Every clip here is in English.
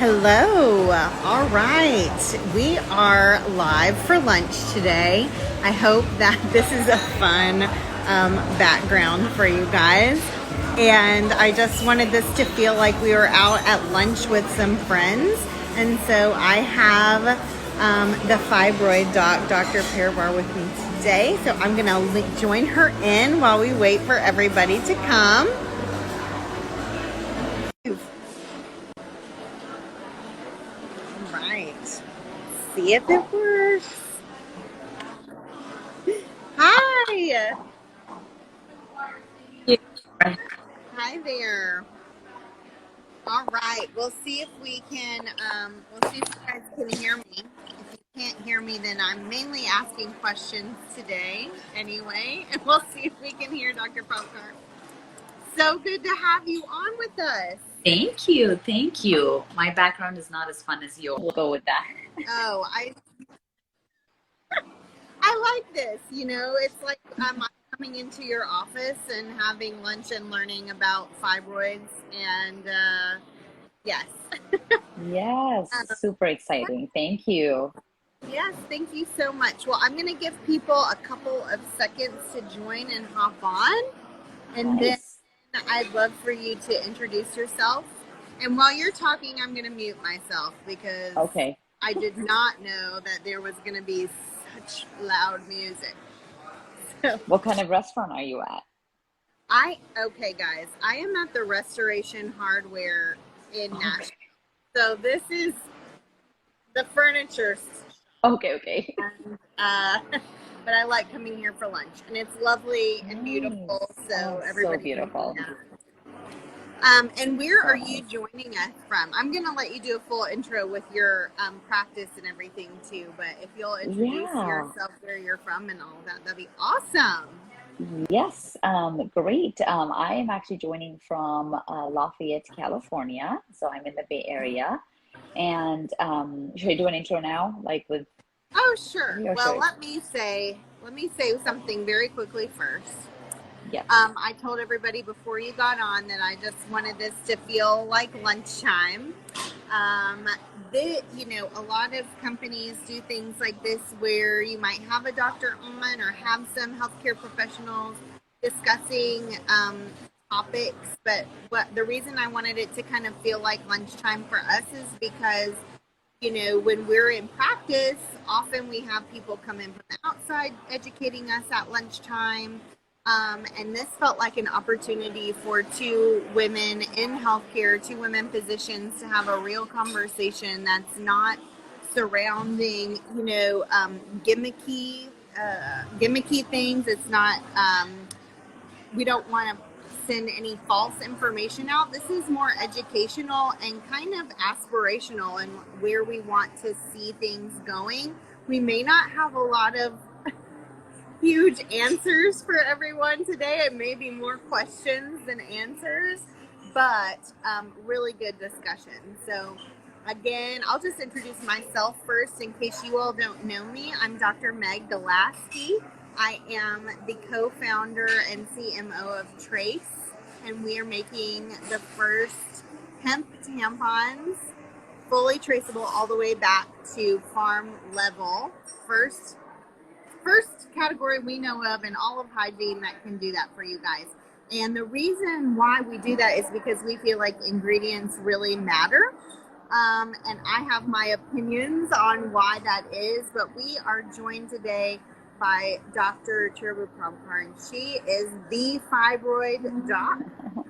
Hello. All right. We are live for lunch today. I hope that this is a fun background for you guys. And I just wanted this to feel like we were out at lunch with some friends. And so I have the TheFibroidDoc, Dr. Prabakar, with me today. So I'm going to join her in while we wait for everybody to come. Right. See if it works. Hi. Hi there. All right. We'll see if we can, we'll see if you guys can hear me. If you can't hear me, then I'm mainly asking questions today anyway. And we'll see if we can hear Dr. Prabakar. So good to have you on with us. Thank you. Thank you. My background is not as fun as yours. We'll go with that. Oh, I like this. You know, it's like I'm coming into your office and having lunch and learning about fibroids. And yes. Yes, super exciting. Thank you. Yes, thank you so much. Well, I'm going to give people a couple of seconds to join and hop on. And Nice. then I'd love for you to introduce yourself. And while you're talking, I'm going to mute myself because Okay. I did not know that there was going to be such loud music. So, What kind of restaurant are you at? okay, guys, I am at the Restoration Hardware in Nashville. So this is the furniture. Okay. And, but I like coming here for lunch, and it's lovely and beautiful. So everybody, so beautiful. And where are you joining us from? I'm going to let you do a full intro with your practice and everything too. But if you'll introduce yourself, where you're from, and all that, that'd be awesome. Yes, great. I am actually joining from Lafayette, California. So I'm in the Bay Area. And should I do an intro now, like with? Oh, sure. Well, Sure. let me say something very quickly first. Yes. I told everybody before you got on that I just wanted this to feel like lunchtime. A lot of companies do things like this where you might have a doctor on or have some healthcare professionals discussing topics. But the reason I wanted it to kind of feel like lunchtime for us is because, when we're in practice, often we have people come in from the outside educating us at lunchtime. And this felt like an opportunity for two women in healthcare, two women physicians, to have a real conversation that's not surrounding, gimmicky things. It's not, we don't want to send any false information out. This is more educational and kind of aspirational and where we want to see things going. We may not have a lot of huge answers for everyone today. It may be more questions than answers, but really good discussion. So again, I'll just introduce myself first in case you all don't know me. I'm Dr. Meg Galaski. I am the co-founder and CMO of Trace, and we are making the first hemp tampons fully traceable all the way back to farm level. First category we know of in all of hygiene that can do that for you guys. And the reason why we do that is because we feel like ingredients really matter. And I have my opinions on why that is, but we are joined today by Dr. Cheruba, and she is the TheFibroidDoc.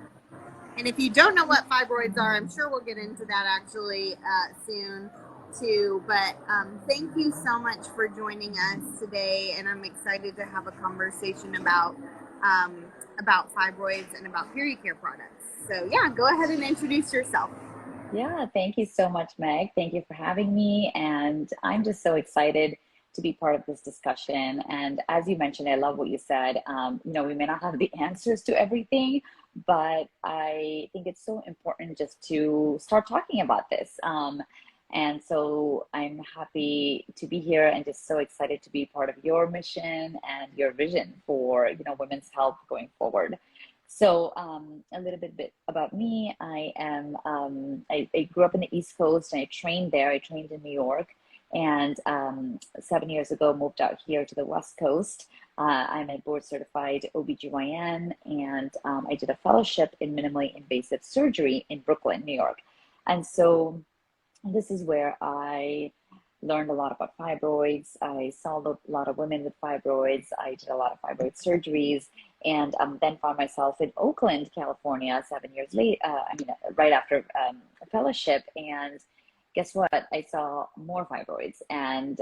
And if you don't know what fibroids are, I'm sure we'll get into that actually soon too. But thank you so much for joining us today, and I'm excited to have a conversation about fibroids and about period care products. So yeah, go ahead and introduce yourself. Yeah, thank you so much, Meg. Thank you for having me. And I'm just so excited to be part of this discussion. And as you mentioned, I love what you said. We may not have the answers to everything, but I think it's so important just to start talking about this. And so I'm happy to be here and just so excited to be part of your mission and your vision for, women's health going forward. So a little bit about me. I grew up in the East Coast and I trained there. I trained in New York, and 7 years ago moved out here to the West Coast. I'm a board certified OBGYN, and I did a fellowship in minimally invasive surgery in Brooklyn, New York. And so this is where I learned a lot about fibroids. I saw a lot of women with fibroids. I did a lot of fibroid surgeries, and then found myself in Oakland, California, 7 years late. Right after a fellowship, and guess what? I saw more fibroids, and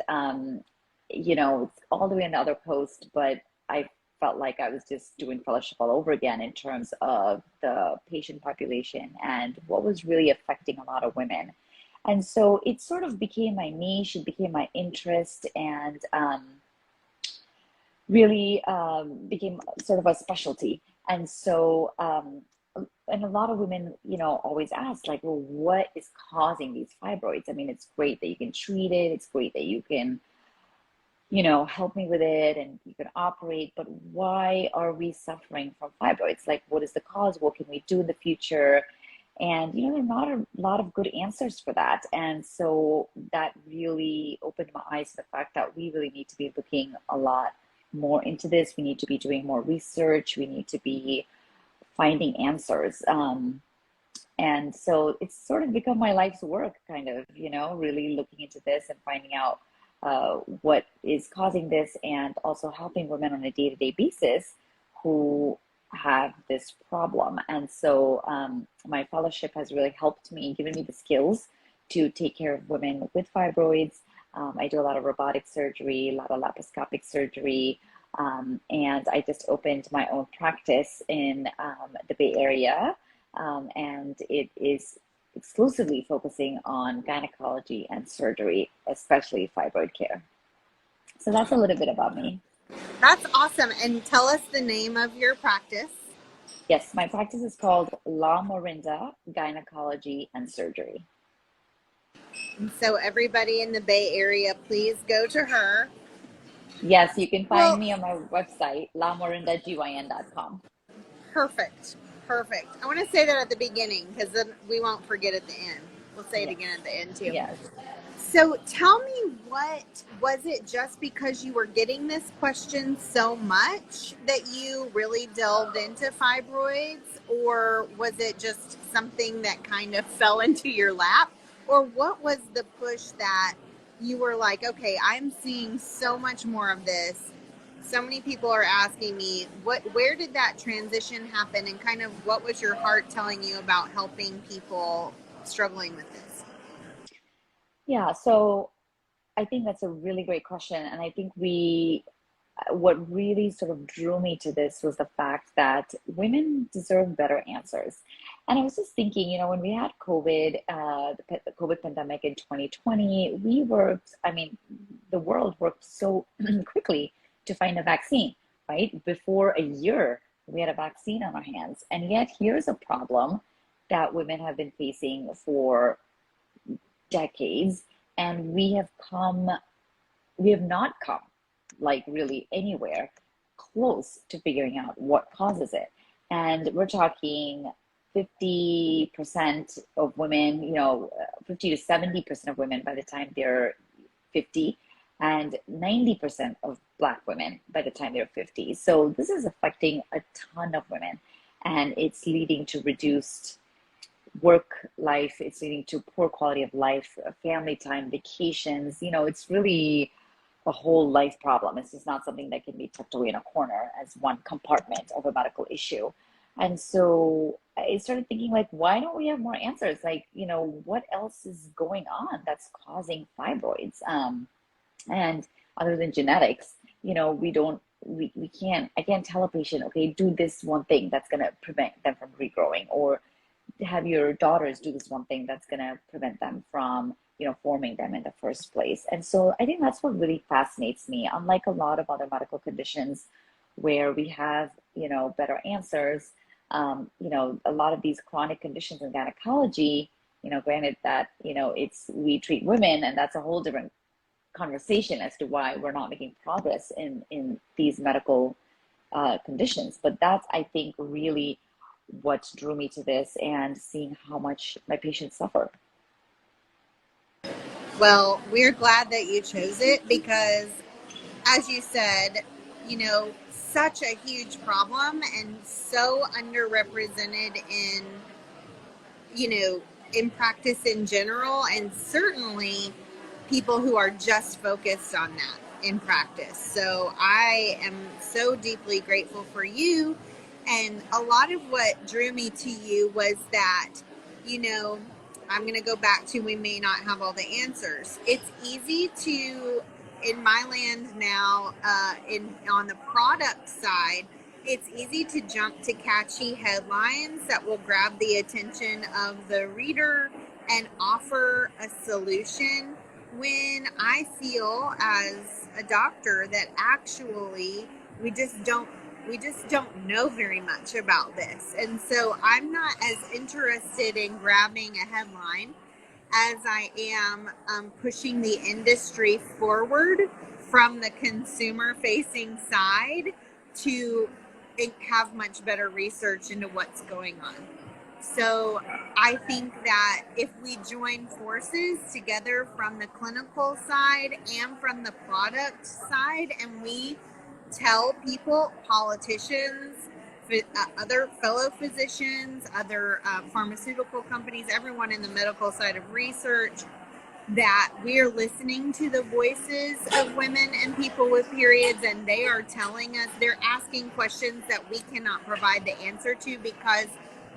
it's all the way on the other coast, but I felt like I was just doing fellowship all over again in terms of the patient population and what was really affecting a lot of women. And so it sort of became my niche, it became my interest, and really became sort of a specialty. And so, and a lot of women, always ask, like, well, what is causing these fibroids? I mean, it's great that you can treat it, it's great that you can, help me with it and you can operate, but why are we suffering from fibroids? Like, what is the cause? What can we do in the future? And, there are not a lot of good answers for that. And so that really opened my eyes to the fact that we really need to be looking a lot more into this. We need to be doing more research. We need to be finding answers. And so it's sort of become my life's work, kind of, really looking into this and finding out what is causing this, and also helping women on a day-to-day basis who have this problem. And so my fellowship has really helped me, given me the skills to take care of women with fibroids. I do a lot of robotic surgery, a lot of laparoscopic surgery, and I just opened my own practice in the Bay Area, and it is exclusively focusing on gynecology and surgery, especially fibroid care. So that's a little bit about me. That's awesome. And tell us the name of your practice. Yes, my practice is called La Morinda Gynecology and Surgery. And so everybody in the Bay Area, please go to her. Yes, you can find me on my website, lamorindagyn.com. Perfect. Perfect. I want to say that at the beginning because then we won't forget at the end. We'll say it again at the end too. Yes. So tell me, what was it just because you were getting this question so much that you really delved into fibroids, or was it just something that kind of fell into your lap? Or what was the push that you were like, okay, I'm seeing so much more of this. So many people are asking me, where did that transition happen, and kind of what was your heart telling you about helping people struggling with this? Yeah, so I think that's a really great question. And I think what really sort of drew me to this was the fact that women deserve better answers. And I was just thinking, when we had COVID, the COVID pandemic in 2020, the world worked so quickly to find a vaccine, right? Before a year, we had a vaccine on our hands. And yet here's a problem that women have been facing for decades, and we have not come like really anywhere close to figuring out what causes it. And we're talking 50% of women, 50 to 70% of women by the time they're 50, and 90% of Black women by the time they're 50. So this is affecting a ton of women, and it's leading to reduced work life, it's leading to poor quality of life, family time, vacations. It's really a whole life problem. It's just not something that can be tucked away in a corner as one compartment of a medical issue. And so I started thinking, like, why don't we have more answers? Like, what else is going on that's causing fibroids? And other than genetics, I can't tell a patient, okay, do this one thing that's going to prevent them from regrowing, or have your daughters do this one thing that's going to prevent them from, forming them in the first place. And so I think that's what really fascinates me. Unlike a lot of other medical conditions where we have, better answers, a lot of these chronic conditions in gynecology, granted that, we treat women, and that's a whole different conversation as to why we're not making progress in these medical conditions. But that's, I think, really what drew me to this, and seeing how much my patients suffer. Well, we're glad that you chose it because, as you said, such a huge problem and so underrepresented in practice in general, and certainly people who are just focused on that in practice. So I am so deeply grateful for you. And a lot of what drew me to you was that, I'm going to go back to, we may not have all the answers. It's easy to, in my land now, on the product side, it's easy to jump to catchy headlines that will grab the attention of the reader and offer a solution, when I feel as a doctor that actually we just don't know very much about this. And so I'm not as interested in grabbing a headline as I am pushing the industry forward from the consumer facing side to have much better research into what's going on. So I think that if we join forces together from the clinical side and from the product side, and we tell people, politicians, other fellow physicians, other pharmaceutical companies, everyone in the medical side of research, that we are listening to the voices of women and people with periods, and they are telling us, they're asking questions that we cannot provide the answer to because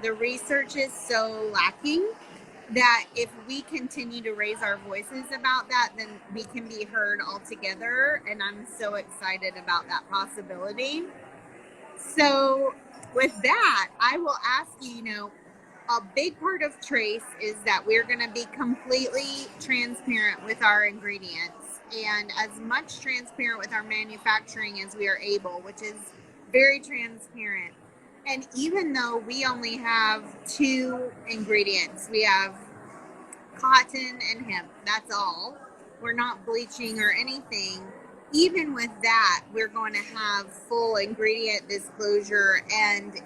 the research is so lacking, that if we continue to raise our voices about that, then we can be heard altogether. And I'm so excited about that possibility. So with that, I will ask you, a big part of Trace is that we're going to be completely transparent with our ingredients, and as much transparent with our manufacturing as we are able, which is very transparent. And even though we only have 2 ingredients, we have cotton and hemp, that's all. We're not bleaching or anything. Even with that, we're going to have full ingredient disclosure and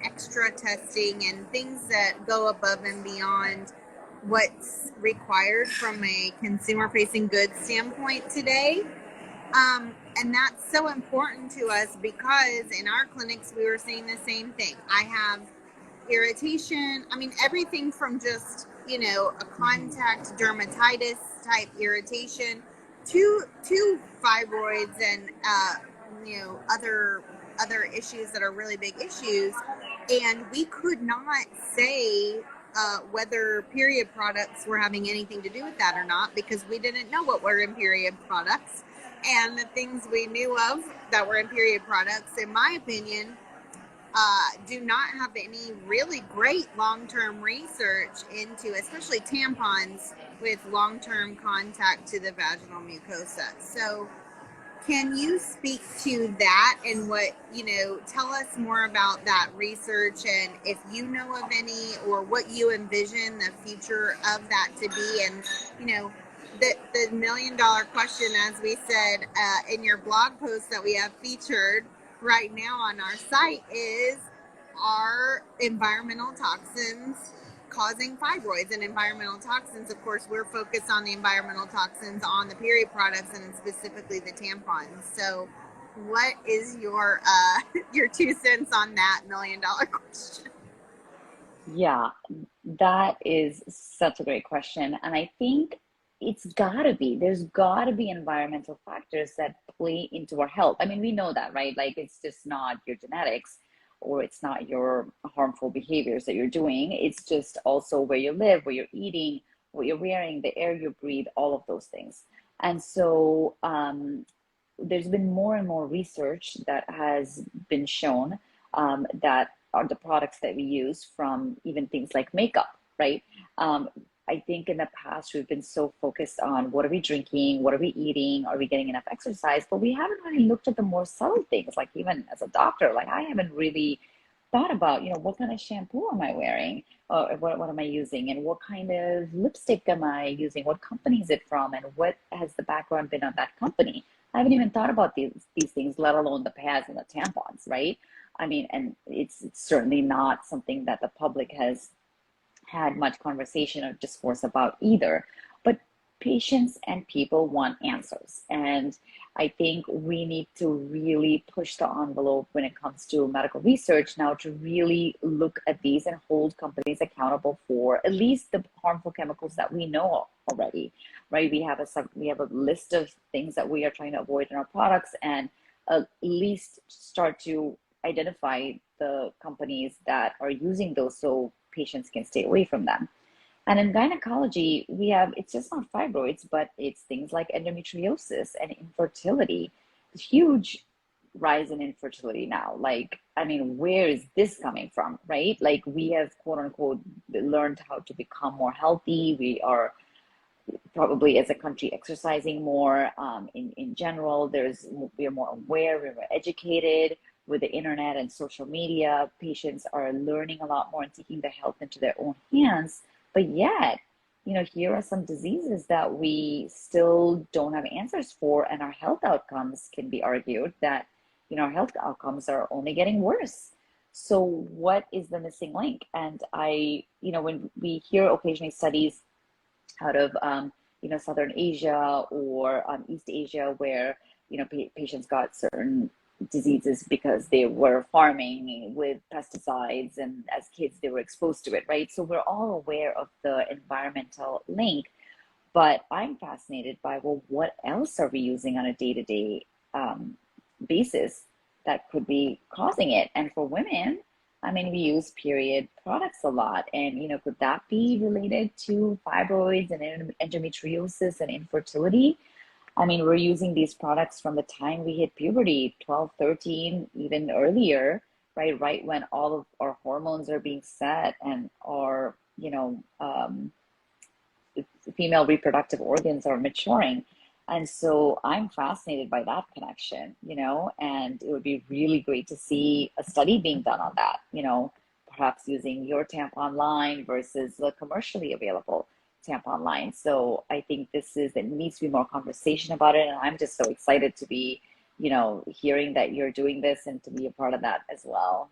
extra testing and things that go above and beyond what's required from a consumer facing goods standpoint today. And that's so important to us because in our clinics we were seeing the same thing. I have irritation, everything from just a contact dermatitis type irritation to fibroids and other issues that are really big issues. And we could not say whether period products were having anything to do with that or not, because we didn't know what were in period products. And the things we knew of that were in period products, in my opinion, do not have any really great long-term research into, especially tampons with long-term contact to the vaginal mucosa. So can you speak to that and tell us more about that research, and if you know of any, or what you envision the future of that to be? And, the million-dollar question, as we said in your blog post that we have featured right now on our site, is, are environmental toxins causing fibroids? And environmental toxins, of course, we're focused on the environmental toxins on the period products and specifically the tampons. So what is your your 2 cents on that million-dollar question? Yeah, that is such a great question. And I think there's gotta be environmental factors that play into our health. We know that, right? Like, it's just not your genetics, or it's not your harmful behaviors that you're doing. It's just also where you live, where you're eating, what you're wearing, the air you breathe, all of those things. And so there's been more and more research that has been shown that are the products that we use, from even things like makeup, right? I think in the past we've been so focused on what are we drinking, what are we eating, are we getting enough exercise, but we haven't really looked at the more subtle things. Like, even as a doctor, like, I haven't really thought about, what kind of shampoo am I wearing, or what am I using, and what kind of lipstick am I using, what company is it from, and what has the background been on that company. I haven't even thought about these things, let alone the pads and the tampons, right? I mean, and it's certainly not something that the public has had much conversation or discourse about either. But patients and people want answers. And I think we need to really push the envelope when it comes to medical research now to really look at these and hold companies accountable for at least the harmful chemicals that we know already, right? We have a list of things that we are trying to avoid in our products, and at least start to identify the companies that are using those so patients can stay away from them. And in gynecology, it's just not fibroids, but it's things like endometriosis and infertility. Huge rise in infertility now. Like, I mean, where is this coming from, right? Like, we have quote unquote learned how to become more healthy. We are probably as a country exercising more in general. We are more aware, we're more educated with the internet and social media. Patients are learning a lot more and taking their health into their own hands. But yet, here are some diseases that we still don't have answers for, and our health outcomes can be argued that, our health outcomes are only getting worse. So what is the missing link? And when we hear occasionally studies out of Southern Asia or East Asia where patients got certain diseases because they were farming with pesticides, and as kids they were exposed to it, right? So we're all aware of the environmental link, but I'm fascinated by, well, what else are we using on a day-to-day basis that could be causing it? And for women, I mean, we use period products a lot, and could that be related to fibroids and endometriosis and infertility? I mean, we're using these products from the time we hit puberty, 12, 13, even earlier, right? Right when all of our hormones are being set and our, female reproductive organs are maturing. And so I'm fascinated by that connection, and it would be really great to see a study being done on that, perhaps using your tampon line versus the commercially available tampon line. So I think there needs to be more conversation about it. And I'm just so excited to be, hearing that you're doing this and to be a part of that as well.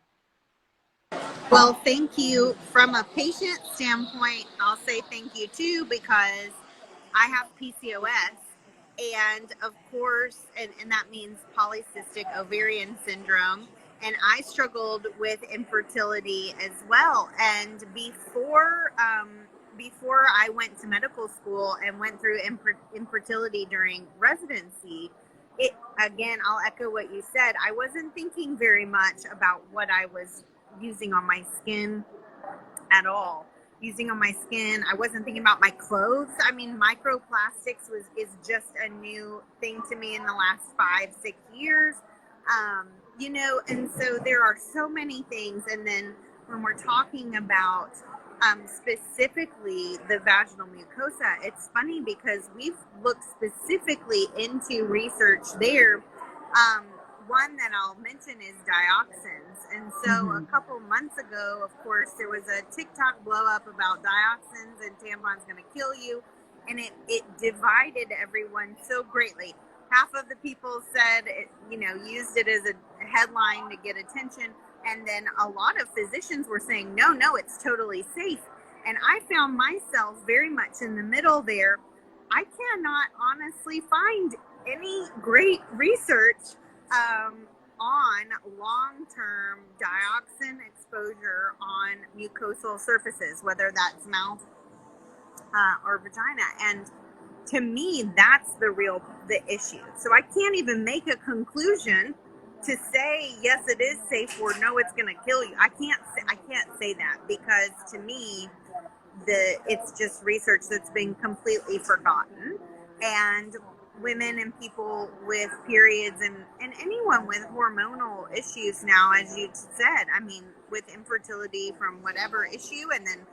Well, thank you. From a patient standpoint, I'll say thank you too, because I have PCOS, and of course, and that means polycystic ovarian syndrome, and I struggled with infertility as well. And before I went to medical school and went through infertility during residency, again, I'll echo what you said. I wasn't thinking very much about what I was using on my skin at all. Using on my skin, I wasn't thinking about my clothes. I mean, microplastics is just a new thing to me in the last 5-6 years. And so there are so many things. And then when we're talking about specifically the vaginal mucosa, it's funny because we've looked specifically into research there. One that I'll mention is dioxins. And so a couple months ago, of course, there was a TikTok blow up about dioxins and tampons going to kill you. And it divided everyone so greatly. Half of the people said, used it as a headline to get attention. And then a lot of physicians were saying, no, it's totally safe. And I found myself very much in the middle there. I cannot honestly find any great research on long-term dioxin exposure on mucosal surfaces, whether that's mouth or vagina. And to me, that's the issue. So I can't even make a conclusion to say yes, it is safe, or no, it's going to kill you. I can't say that, because to me, it's just research that's been completely forgotten. And women and people with periods and anyone with hormonal issues now, as you said, I mean, with infertility from whatever issue, and then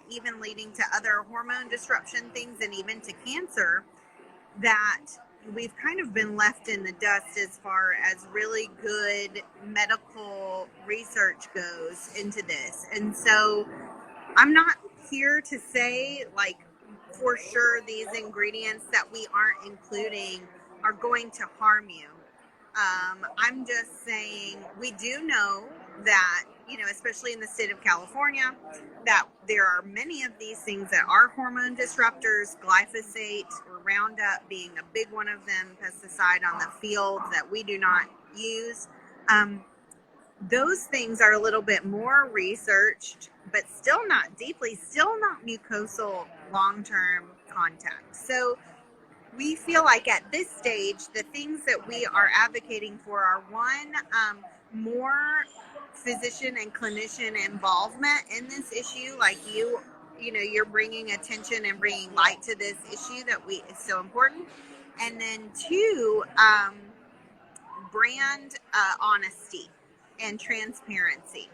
even leading to other hormone disruption things, and even to cancer, that we've kind of been left in the dust as far as really good medical research goes into this. And so I'm not here to say, like, for sure these ingredients that we aren't including are going to harm you. I'm just saying, we do know that, especially in the state of California, that there are many of these things that are hormone disruptors, glyphosate or Roundup being a big one of them, pesticide on the field that we do not use. Those things are a little bit more researched, but still not deeply, still not mucosal long-term contact. So we feel like at this stage, the things that we are advocating for are one, more physician and clinician involvement in this issue. Like you're bringing attention and bringing light to this issue that is so important. And then two, brand honesty and transparency.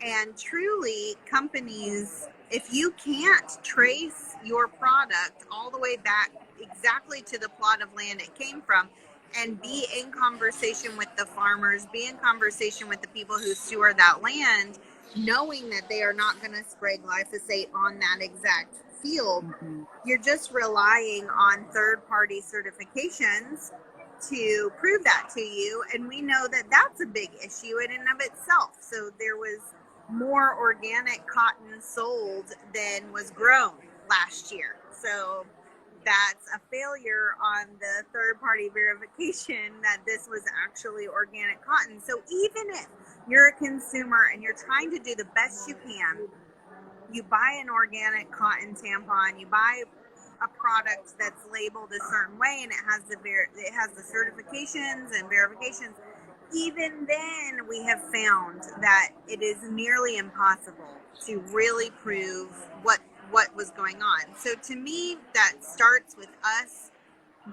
And truly, companies, if you can't trace your product all the way back exactly to the plot of land it came from, and be in conversation with the farmers, be in conversation with the people who steward that land, knowing that they are not going to spray glyphosate on that exact field, you're just relying on third-party certifications to prove that to you. And we know that that's a big issue in and of itself. So there was more organic cotton sold than was grown last year. So that's a failure on the third-party verification that this was actually organic cotton. So even if you're a consumer and you're trying to do the best you can, you buy an organic cotton tampon, you buy a product that's labeled a certain way and it has the certifications and verifications, even then we have found that it is nearly impossible to really prove what was going on. So to me, that starts with us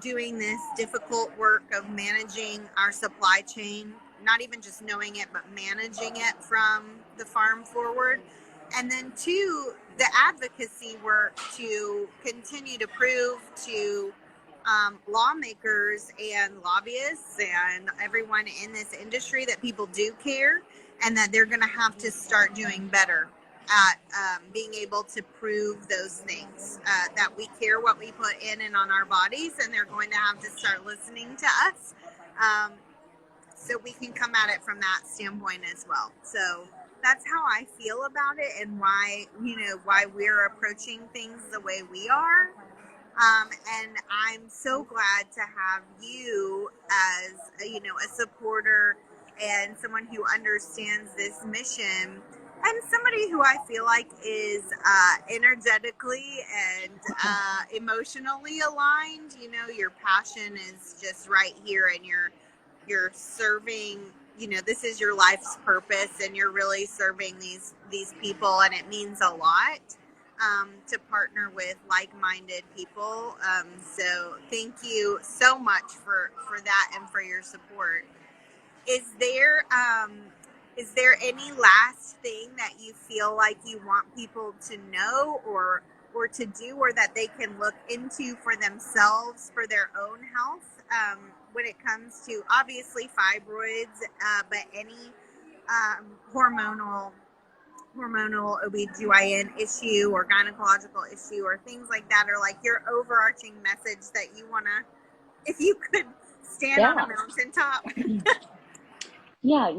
doing this difficult work of managing our supply chain, not even just knowing it, but managing it from the farm forward. And then two, the advocacy work to continue to prove to lawmakers and lobbyists and everyone in this industry that people do care, and that they're going to have to start doing better at being able to prove those things, that we care what we put in and on our bodies, and they're going to have to start listening to us, so we can come at it from that standpoint as well. So that's how I feel about it, and why we're approaching things the way we are. And I'm so glad to have you as a supporter and someone who understands this mission, and somebody who I feel like is energetically and emotionally aligned. Your passion is just right here, and you're serving. This is your life's purpose, and you're really serving these people, and it means a lot to partner with like-minded people. So thank you so much for that and for your support. Is there any last thing that you feel like you want people to know or to do, or that they can look into for themselves for their own health, when it comes to obviously fibroids, but any hormonal OBGYN issue or gynecological issue or things like that, or like your overarching message that you want to, if you could stand on a mountaintop? Yeah,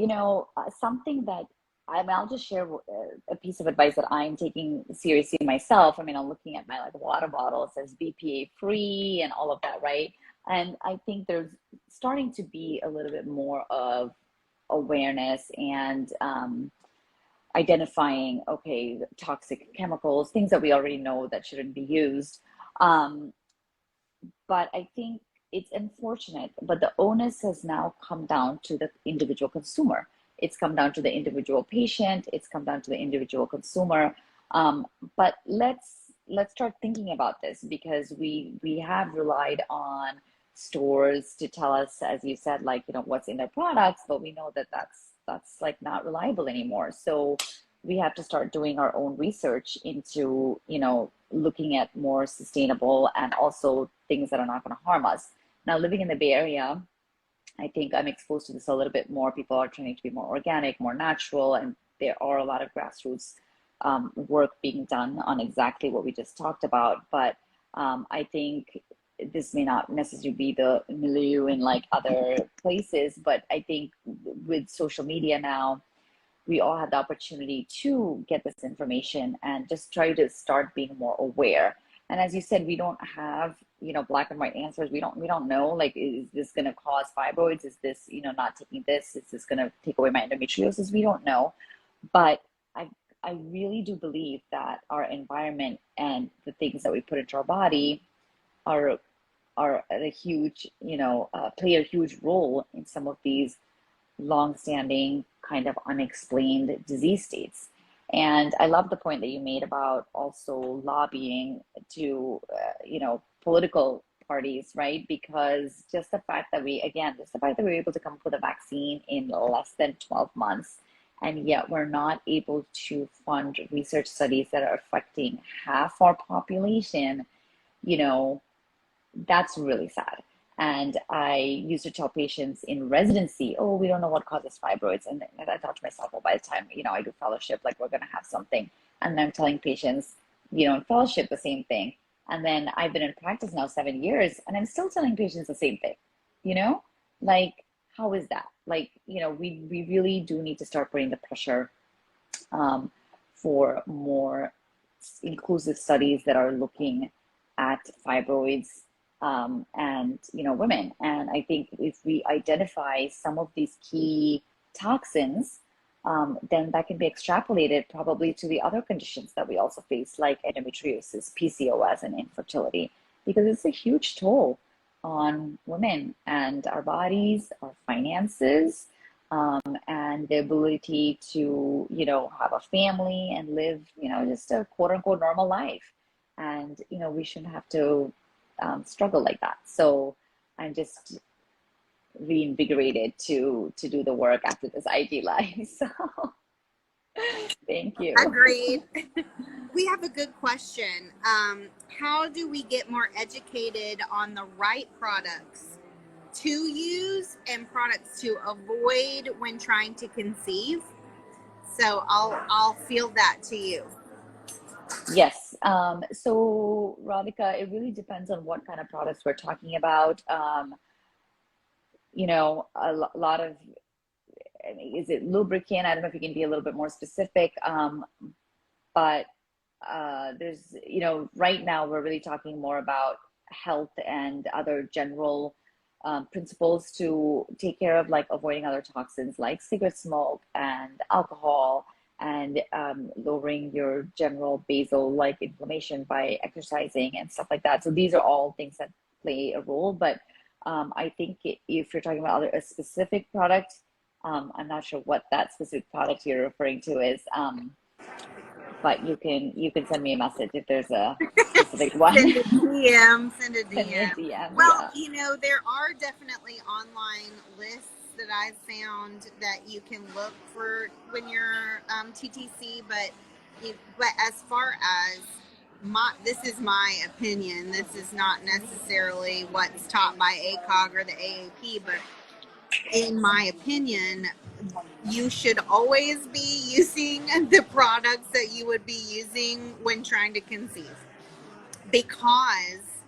something that I'll just share a piece of advice that I'm taking seriously myself. I'm looking at my water bottle, it says BPA free and all of that, right? And I think there's starting to be a little bit more of awareness and identifying, okay, toxic chemicals, things that we already know that shouldn't be used. But I think it's unfortunate, but the onus has now come down to the individual consumer. It's come down to the individual patient. It's come down to the individual consumer. But let's start thinking about this, because we have relied on stores to tell us, as you said, what's in their products, but we know that that's not reliable anymore. So we have to start doing our own research into, looking at more sustainable and also things that are not going to harm us. Now, living in the Bay Area, I think I'm exposed to this a little bit more. People are trying to be more organic, more natural, and there are a lot of grassroots work being done on exactly what we just talked about. But I think this may not necessarily be the milieu in like other places, but I think with social media now, we all have the opportunity to get this information and just try to start being more aware. And as you said, we don't have, black and white answers. We don't know, like, is this going to cause fibroids? Is this, not taking this, is this going to take away my endometriosis? We don't know. But I really do believe that our environment and the things that we put into our body are a huge, play a huge role in some of these long-standing kind of unexplained disease states. And I love the point that you made about also lobbying to, political parties, right? Because just the fact that we were able to come up with a vaccine in less than 12 months, and yet we're not able to fund research studies that are affecting half our population, that's really sad. And I used to tell patients in residency, oh, we don't know what causes fibroids. And I thought to myself, well, by the time, I do fellowship, like we're going to have something. And then I'm telling patients, in fellowship, the same thing. And then I've been in practice now 7 years, and I'm still telling patients the same thing, like, how is that? Like, we really do need to start putting the pressure for more inclusive studies that are looking at fibroids and women. And I think if we identify some of these key toxins, then that can be extrapolated probably to the other conditions that we also face, like endometriosis, PCOS, and infertility, because it's a huge toll on women and our bodies, our finances, and the ability to, have a family and live, just a quote unquote normal life. And, we shouldn't have to struggle like that. So I'm just reinvigorated to do the work after this IG live. So thank you. Agreed. We have a good question. How do we get more educated on the right products to use and products to avoid when trying to conceive? So I'll field that to you. Yes. So Radhika, it really depends on what kind of products we're talking about. A lot of, is it lubricant? I don't know if you can be a little bit more specific. But there's, right now we're really talking more about health and other general principles to take care of, like avoiding other toxins like cigarette smoke and alcohol, and lowering your general basal like inflammation by exercising and stuff like that. So these are all things that play a role. But I think if you're talking about a specific product, I'm not sure what that specific product you're referring to is. But you can send me a message if there's a specific one. Send a DM. Send a DM. Well, yeah. There are definitely online lists that I've found that you can look for when you're TTC, but as far as this is my opinion. This is not necessarily what's taught by ACOG or the AAP, but in my opinion, you should always be using the products that you would be using when trying to conceive. Because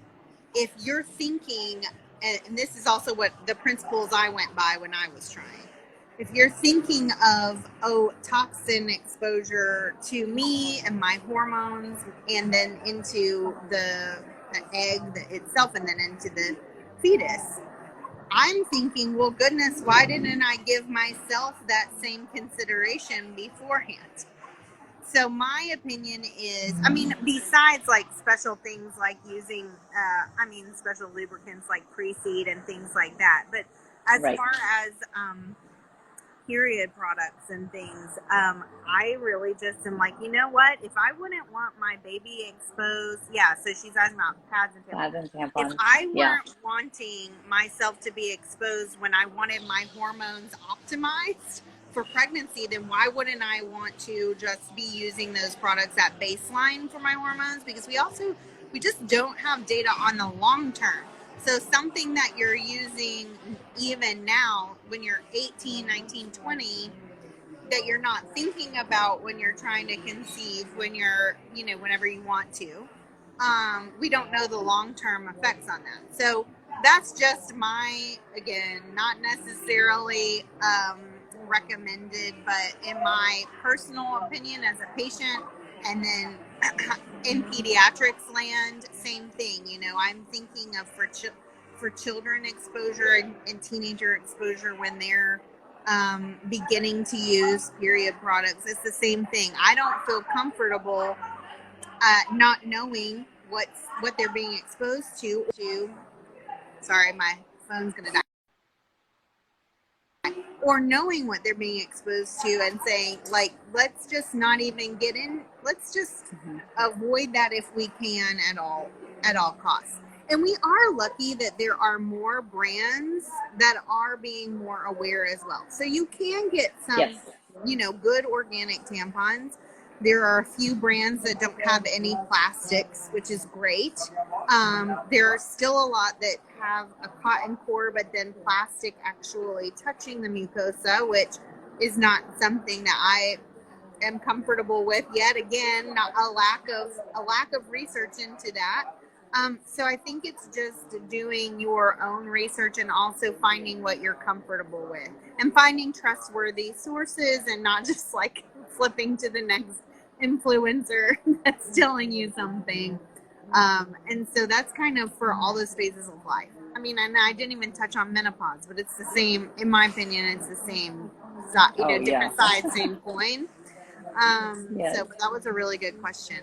if you're thinking, and this is also what the principles I went by when I was trying, if you're thinking of, toxin exposure to me and my hormones, and then into the egg itself, and then into the fetus, I'm thinking, well, goodness, why didn't I give myself that same consideration beforehand? So my opinion is, besides like special things like using, special lubricants like pre-seed and things like that. But as far as period products and things, I really just am like, you know what? If I wouldn't want my baby exposed, so she's asking about pads and tampons. If I weren't wanting myself to be exposed when I wanted my hormones optimized for pregnancy, then why wouldn't I want to just be using those products at baseline for my hormones? Because we just don't have data on the long term. So something that you're using even now when you're 18, 19, 20, that you're not thinking about when you're trying to conceive, when you're, whenever you want to, we don't know the long-term effects on that. So that's just my, again, not necessarily recommended, but in my personal opinion as a patient, and then in pediatrics land, same thing. You know, I'm thinking of for children exposure and teenager exposure when they're beginning to use period products. It's the same thing. I don't feel comfortable not knowing what they're being exposed to. Sorry, my phone's gonna die. Or knowing what they're being exposed to and saying, like, let's just not even get in. Let's just avoid that if we can at all costs. And we are lucky that there are more brands that are being more aware as well. So you can get some, Yes. you know, good organic tampons. There are a few brands that don't have any plastics, which is great. There are still a lot that have a cotton core, but then plastic actually touching the mucosa, which is not something that I am comfortable with yet. Again, not a lack of research into that. So I think it's just doing your own research and also finding what you're comfortable with and finding trustworthy sources and not just like flipping to the next influencer that's telling you something. And so that's kind of for all those phases of life. I mean, and I didn't even touch on menopause, but it's the same, in my opinion, it's the same, different side, same coin. Yes. So but that was a really good question.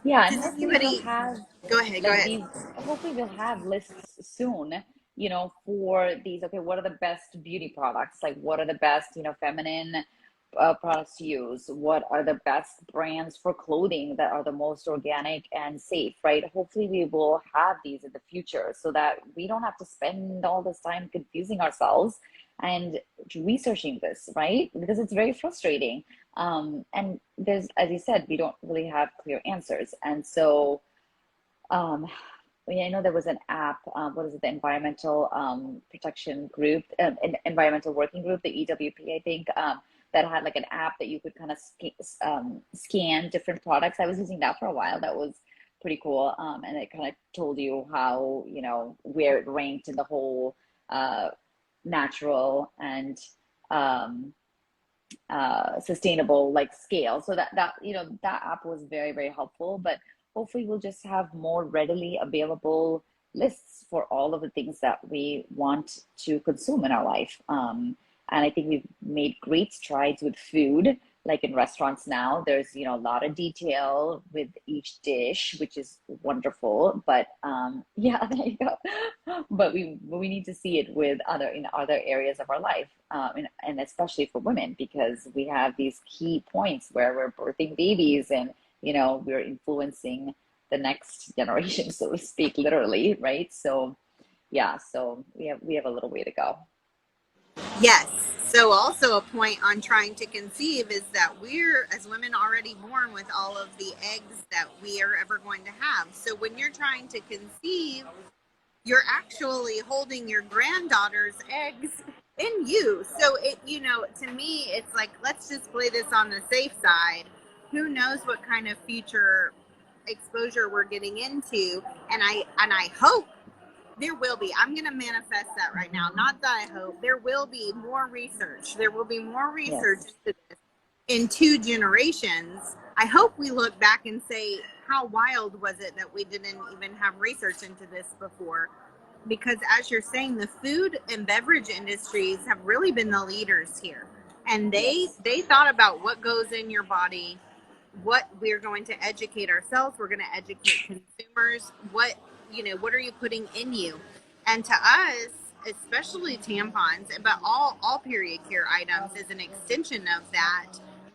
Yeah, and Does hopefully we'll anybody, have go ahead, go like ahead. these, hopefully we'll have lists soon, you know, for these, okay, what are the best beauty products? Like what are the best, you know, feminine products to use? What are the best brands for clothing that are the most organic and safe, right? Hopefully we will have these in the future so that we don't have to spend all this time confusing ourselves and researching this, right? Because it's very frustrating. And there's, as you said, we don't really have clear answers. And so, I know there was an app, what is it, the Environmental Protection Group, Environmental Working Group, the EWP, I think, that had like an app that you could kind of scan different products. I was using that for a while. That was pretty cool. And it kind of told you how, you know, where it ranked in the whole natural and um, sustainable like scale. So that you know that app was very, very helpful. But hopefully we'll just have more readily available lists for all of the things that we want to consume in our life. And I think we've made great strides with food. Like in restaurants now, there's, you know, a lot of detail with each dish, which is wonderful. But yeah, there you go. But we need to see it with other areas of our life, and especially for women, because we have these key points where we're birthing babies, and you know we're influencing the next generation, so to speak, literally, right? So yeah, so we have a little way to go. Yes. So also a point on trying to conceive is that we're, as women, already born with all of the eggs that we are ever going to have. So when you're trying to conceive, you're actually holding your granddaughter's eggs in you. So it, you know, to me, it's like, let's just play this on the safe side. Who knows what kind of future exposure we're getting into? And I hope there will be. I'm going to manifest that right now. Not that I hope. There will be more research. There will be more research Yes. into this in 2 generations. I hope we look back and say, how wild was it that we didn't even have research into this before? Because as you're saying, the food and beverage industries have really been the leaders here. And Yes. they thought about what goes in your body, what we're going to educate ourselves, we're going to educate consumers, what are you putting in you? And to us, especially tampons, but all period care items is an extension of that.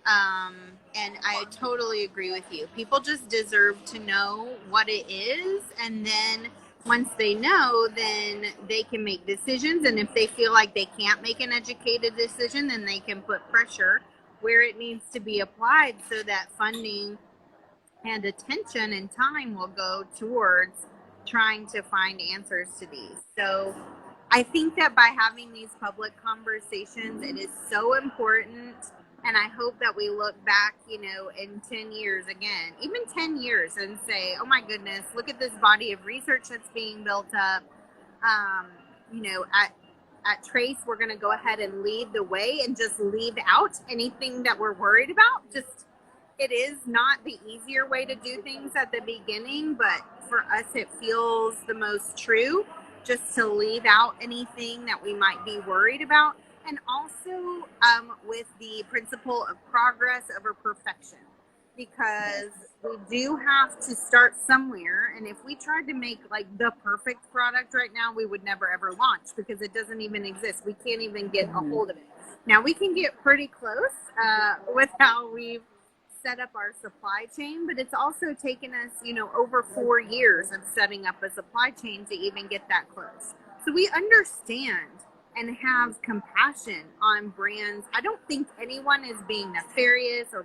um, and I totally agree with you. People just deserve to know what it is, and then once they know, then they can make decisions. And if they feel like they can't make an educated decision, then they can put pressure where it needs to be applied so that funding and attention and time will go towards trying to find answers to these. So I think that by having these public conversations, it is so important And I hope that we look back, in 10 years again, even 10 years, and say, oh my goodness, look at this body of research that's being built up. At Trace, we're going to go ahead and lead the way and just leave out anything that we're worried about. It is not the easier way to do things at the beginning, but for us, it feels the most true just to leave out anything that we might be worried about. And also with the principle of progress over perfection, because we do have to start somewhere. And if we tried to make like the perfect product right now, we would never ever launch, because it doesn't even exist. We can't even get a hold of it. Now we can get pretty close with how we've set up our supply chain, but it's also taken us, over 4 years of setting up a supply chain to even get that close. So we understand and have compassion on brands. I don't think anyone is being nefarious or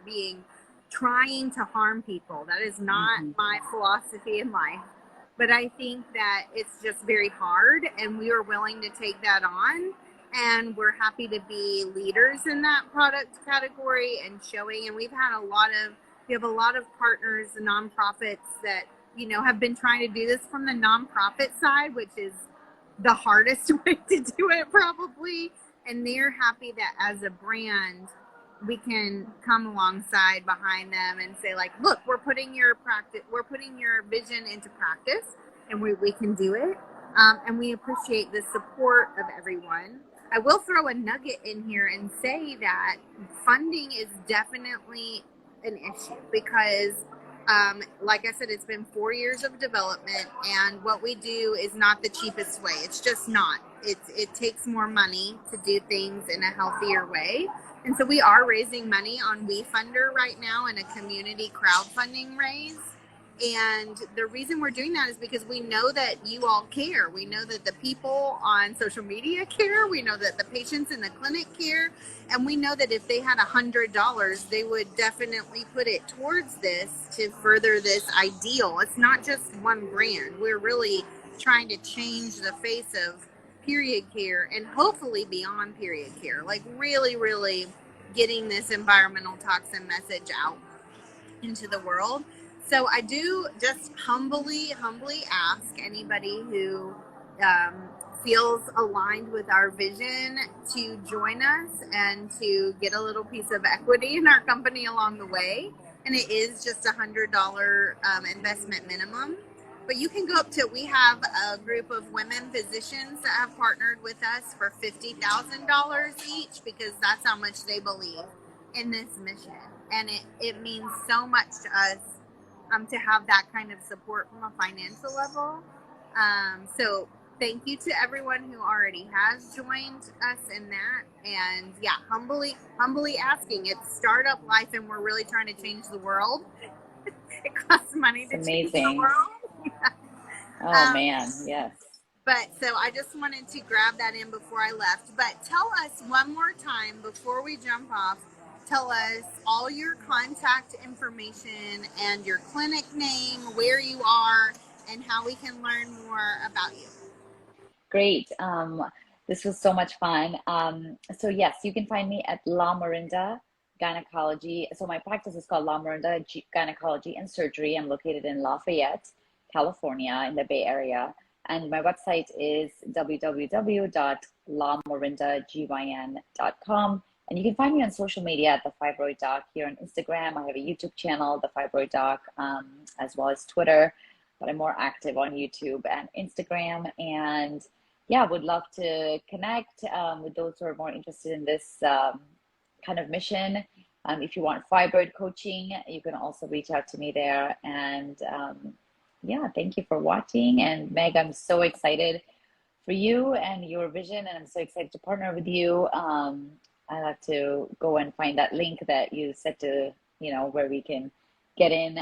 trying to harm people. That is not my philosophy in life. But I think that it's just very hard, and we are willing to take that on. And we're happy to be leaders in that product category and showing. And we have a lot of partners and nonprofits that, have been trying to do this from the nonprofit side, which is the hardest way to do it probably. And they're happy that as a brand, we can come alongside behind them and say, like, look, we're putting your vision into practice, and we can do it. And we appreciate the support of everyone. I will throw a nugget in here and say that funding is definitely an issue, because like I said, it's been 4 years of development, and what we do is not the cheapest way. It's just not. It takes more money to do things in a healthier way. And so we are raising money on WeFunder right now in a community crowdfunding raise. And the reason we're doing that is because we know that you all care. We know that the people on social media care. We know that the patients in the clinic care. And we know that if they had $100, they would definitely put it towards this to further this ideal. It's not just one brand. We're really trying to change the face of period care, and hopefully beyond period care. Like really, really getting this environmental toxin message out into the world. So I do just humbly ask anybody who feels aligned with our vision to join us and to get a little piece of equity in our company along the way. And it is just $100 investment minimum. But you can go up to, we have a group of women physicians that have partnered with us for $50,000 each, because that's how much they believe in this mission. And it means so much to us to have that kind of support from a financial level. So thank you to everyone who already has joined us in that. And yeah, humbly asking. It's startup life, and we're really trying to change the world. It costs money to change the world. Oh man, yes. But so I just wanted to grab that in before I left. But tell us one more time before we jump off, tell us all your contact information and your clinic name, where you are, and how we can learn more about you. Great. This was so much fun. So yes, you can find me at La Morinda Gynecology. So my practice is called La Morinda Gynecology and Surgery. I'm located in Lafayette, California, in the Bay Area. And my website is www.lamorindagyn.com. And you can find me on social media at TheFibroidDoc. Here on Instagram, I have a YouTube channel, TheFibroidDoc, as well as Twitter. But I'm more active on YouTube and Instagram. And yeah, would love to connect with those who are more interested in this kind of mission. If you want fibroid coaching, you can also reach out to me there. And yeah, thank you for watching. And Meg, I'm so excited for you and your vision, and I'm so excited to partner with you. I'll have to go and find that link that you said to, where we can get in.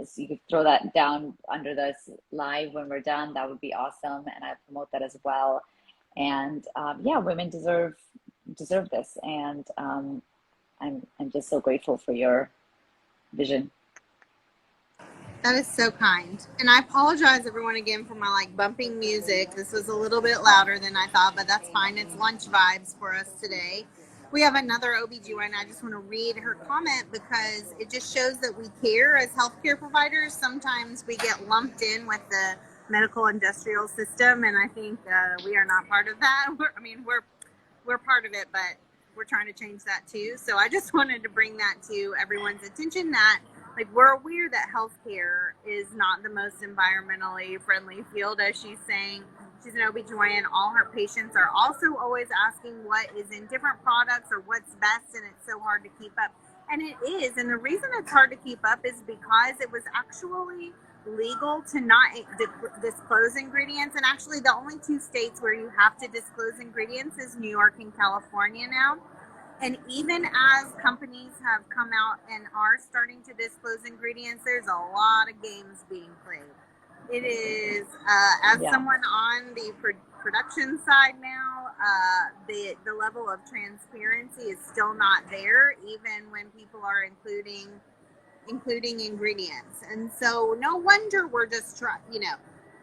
So you could throw that down under this live when we're done. That would be awesome. And I promote that as well. And yeah, women deserve this. And I'm just so grateful for your vision. That is so kind. And I apologize everyone again for my bumping music. This was a little bit louder than I thought, but that's fine. It's lunch vibes for us today. We have another OBGYN. I just want to read her comment because it just shows that we care as healthcare providers. Sometimes we get lumped in with the medical industrial system, and I think we are not part of that. We're part of it, but we're trying to change that too. So I just wanted to bring that to everyone's attention that like we're aware that healthcare is not the most environmentally friendly field, as she's saying. She's an OBGYN. All her patients are also always asking what is in different products or what's best, and it's so hard to keep up. And it is. And the reason it's hard to keep up is because it was actually legal to not disclose ingredients. And actually, the only two states where you have to disclose ingredients is New York and California now. And even as companies have come out and are starting to disclose ingredients, there's a lot of games being played. It is, as someone on the production side now, the level of transparency is still not there, even when people are including ingredients. And so no wonder we're just trying,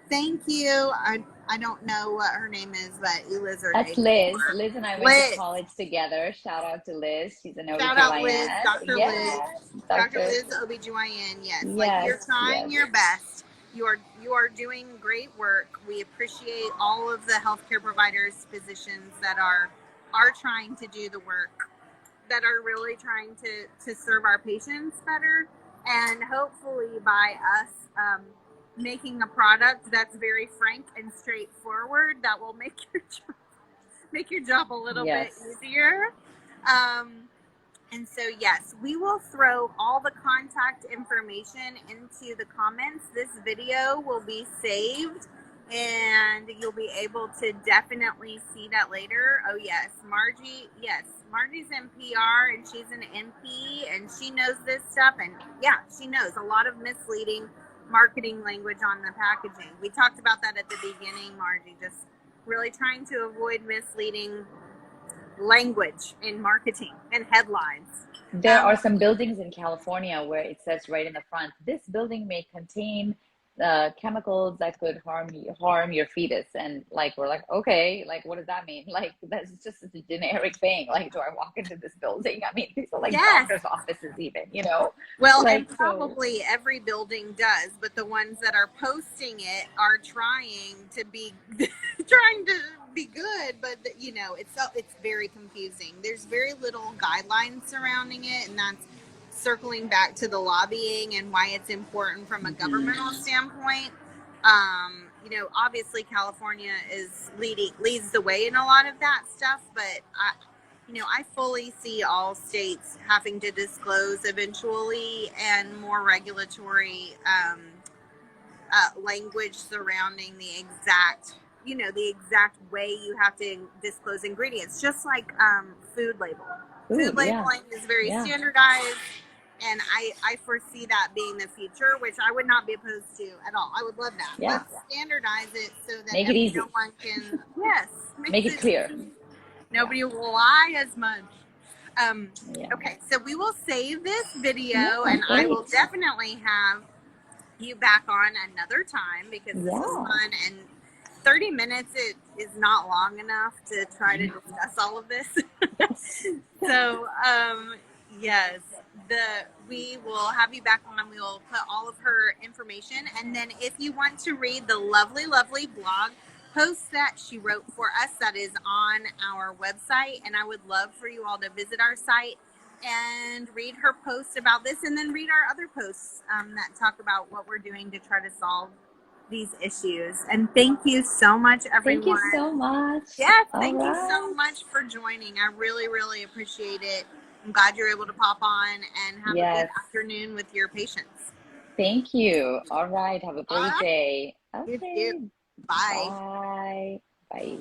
thank you. I don't know what her name is, but That's Liz. Liz and I went to college together. Shout out to Liz. She's an OBGYN. Shout out Liz, Dr. Yes, Liz. Dr. Liz, OBGYN. Yes. Like you're trying your best. You are doing great work. We appreciate all of the healthcare providers, physicians that are trying to do the work, that are really trying to serve our patients better. And hopefully by us making a product that's very frank and straightforward, that will make your job a little bit easier. And so, yes, we will throw all the contact information into the comments. This video will be saved, and you'll be able to definitely see that later. Oh, yes, Margie. Yes, Margie's in PR, and she's an NP, and she knows this stuff. And, yeah, she knows a lot of misleading marketing language on the packaging. We talked about that at the beginning, Margie, just really trying to avoid misleading language in marketing and headlines. There are some buildings in California where it says right in the front, this building may contain chemicals that could harm your fetus. And like, we're like, okay, like, what does that mean? Like, that's just a generic thing. Like, do I walk into this building? I mean, these are like doctor's offices even, Well, like, and probably every building does, but the ones that are posting it are trying to be good, but it's very confusing. There's very little guidelines surrounding it, and that's circling back to the lobbying and why it's important from a governmental standpoint. Obviously California leads the way in a lot of that stuff, but I fully see all states having to disclose eventually, and more regulatory language surrounding the exact way you have to disclose ingredients, just like food labeling. Food labeling is very standardized, and I foresee that being the future, which I would not be opposed to at all. I would love that. Let's standardize it so that make it easy. Everyone can make it clear. Nobody will lie as much. Okay, so we will save this video, and I will definitely have you back on another time, because this is fun, and 30 minutes is not long enough to try to discuss all of this. So yes, we will have you back on. We will put all of her information, and then if you want to read the lovely blog post that she wrote for us, that is on our website, and I would love for you all to visit our site and read her post about this, and then read our other posts that talk about what we're doing to try to solve these issues. And thank you so much, everyone. Thank you so much. Yes, thank you so much for joining. I really, really appreciate it. I'm glad you're able to pop on and have a good afternoon with your patients. Thank you. All right. Have a great day. Okay. You too. Bye. Bye. Bye.